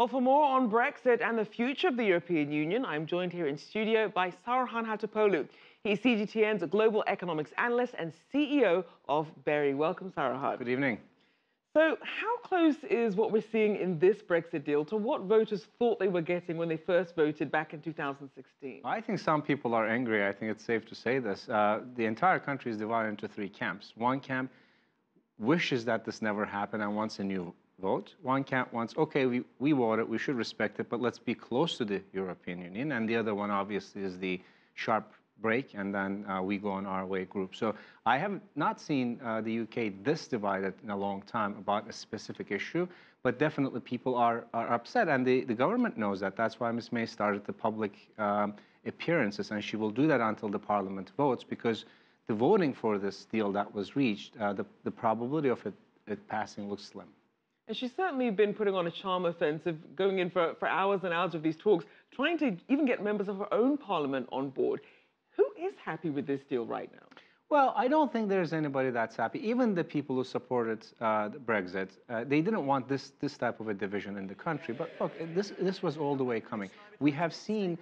Well, for more on Brexit and the future of the European Union, I'm joined here in studio by Saruhan Hatipoglu. He's CGTN's global economics analyst and CEO of BERI. Welcome, Saruhan. Good evening. So how close is what we're seeing in this Brexit deal to what voters thought they were getting when they first voted back in 2016? I think some people are angry. I think it's safe to say this. The entire country is divided into three camps. One camp wishes that this never happened and wants a new vote. One camp wants, okay, we voted, we should respect it, but let's be close to the European Union. And the other one, obviously, is the sharp break, and then we go on our way group. So I have not seen the UK this divided in a long time about a specific issue, but definitely people are upset, and the government knows that. That's why Ms. May started the public appearances, and she will do that until the Parliament votes, because the voting for this deal that was reached, the probability of it passing looks slim. And she's certainly been putting on a charm offensive, going in for hours and hours of these talks, trying to even get members of her own parliament on board. Who is happy with this deal right now? Well, I don't think there's anybody that's happy. Even the people who supported Brexit, they didn't want this type of a division in the country. But look, this was all the way coming. We have seen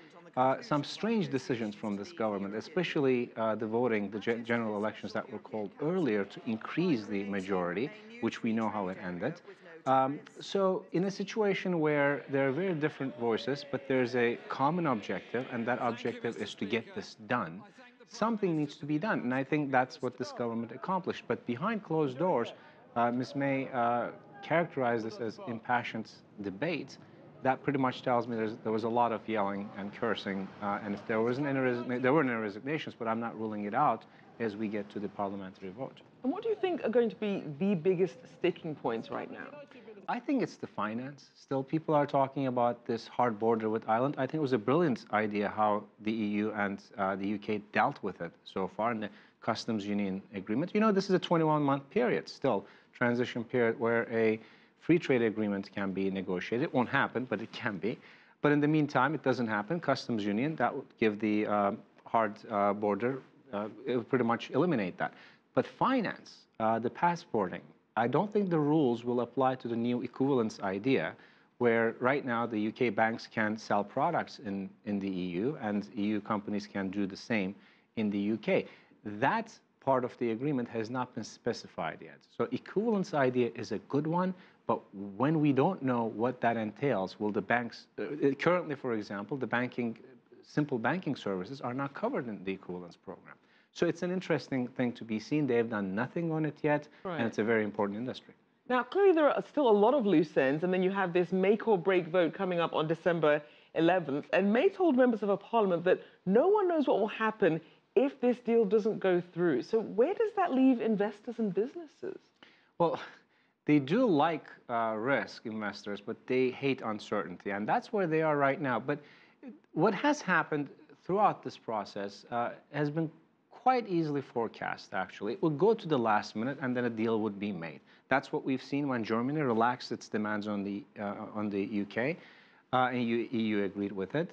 some strange decisions from this government, especially the voting, the general elections that were called earlier to increase the majority, which we know how it ended. So in a situation where there are very different voices, but there's a common objective, and that objective is to get this done, something needs to be done. And I think that's what this government accomplished. But behind closed doors, Ms. May characterized this as impassioned debate. That pretty much tells me there was a lot of yelling and cursing. And if there weren't any resignations, but I'm not ruling it out as we get to the parliamentary vote. And what do you think are going to be the biggest sticking points right now? I think it's the finance. Still, people are talking about this hard border with Ireland. I think it was a brilliant idea how the EU and the UK dealt with it so far in the customs union agreement. You know, this is a 21-month period still, transition period where a free trade agreement can be negotiated. It won't happen, but it can be. But in the meantime, it doesn't happen. Customs union, that would give the hard border, it would pretty much eliminate that. But finance, the passporting, I don't think the rules will apply to the new equivalence idea, where right now the UK banks can sell products in the EU, and EU companies can do the same in the UK. That part of the agreement has not been specified yet. So equivalence idea is a good one, but when we don't know what that entails, will the banks, currently, for example, the simple banking services are not covered in the equivalence program. So it's an interesting thing to be seen. They have done nothing on it yet, and it's a very important industry. Now, clearly there are still a lot of loose ends, and then you have this make or break vote coming up on December 11th. And May told members of her parliament that no one knows what will happen if this deal doesn't go through. So where does that leave investors and businesses? Well, they do like risk, investors, but they hate uncertainty, and that's where they are right now. But what has happened throughout this process has been quite easily forecast, actually. It would go to the last minute, and then a deal would be made. That's what we've seen when Germany relaxed its demands on the UK, and EU agreed with it.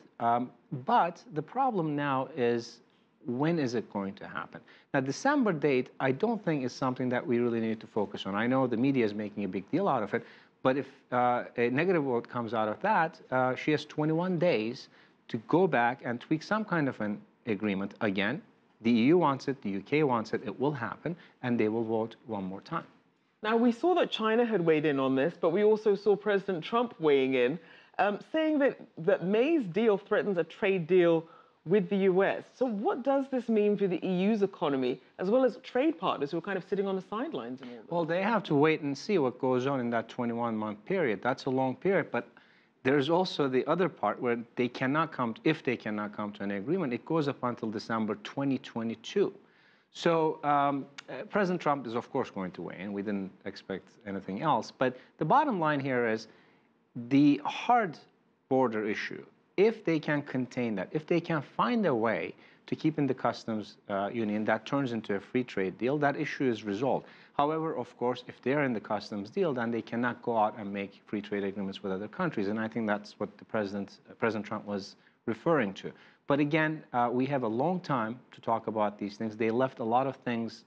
But the problem now is, when is it going to happen? Now, December date, I don't think is something that we really need to focus on. I know the media is making a big deal out of it, but if a negative vote comes out of that, she has 21 days to go back and tweak some kind of an agreement again. The EU wants it, the UK wants it, it will happen, and they will vote one more time. Now, we saw that China had weighed in on this, but we also saw President Trump weighing in, saying that May's deal threatens a trade deal with the US. So what does this mean for the EU's economy, as well as trade partners who are kind of sitting on the sidelines and all that? Well, they have to wait and see what goes on in that 21-month period. That's a long period, but there's also the other part where they cannot come, if they cannot come to an agreement, it goes up until December 2022. So President Trump is, of course, going to weigh in. We didn't expect anything else. But the bottom line here is the hard border issue, if they can contain that, if they can find a way to keep in the customs union that turns into a free trade deal, that issue is resolved. However, of course, if they're in the customs deal, then they cannot go out and make free trade agreements with other countries. And I think that's what the President Trump was referring to. But again, we have a long time to talk about these things. They left a lot of things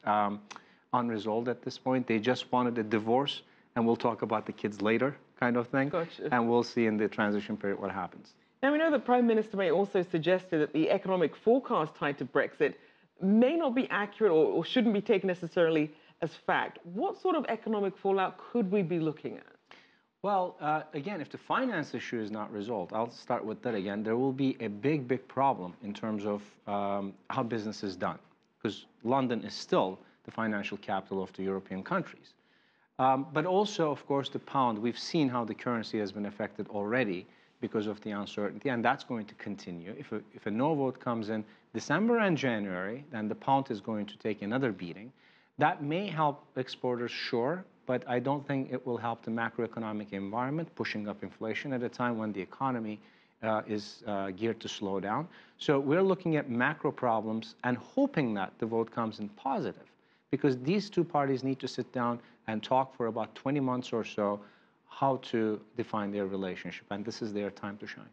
unresolved at this point. They just wanted a divorce, and we'll talk about the kids later, kind of thing. Gotcha. And we'll see in the transition period what happens. Now, we know that Prime Minister May also suggested that the economic forecast tied to Brexit may not be accurate or shouldn't be taken necessarily as fact. What sort of economic fallout could we be looking at? Well, again, if the finance issue is not resolved, I'll start with that again, there will be a big, big problem in terms of how business is done, because London is still the financial capital of the European countries. But also, of course, the pound, we've seen how the currency has been affected already because of the uncertainty, and that's going to continue. If a no vote comes in December and January, then the pound is going to take another beating. That may help exporters, sure, but I don't think it will help the macroeconomic environment, pushing up inflation at a time when the economy is geared to slow down. So we're looking at macro problems and hoping that the vote comes in positive, because these two parties need to sit down and talk for about 20 months or so how to define their relationship, and this is their time to shine.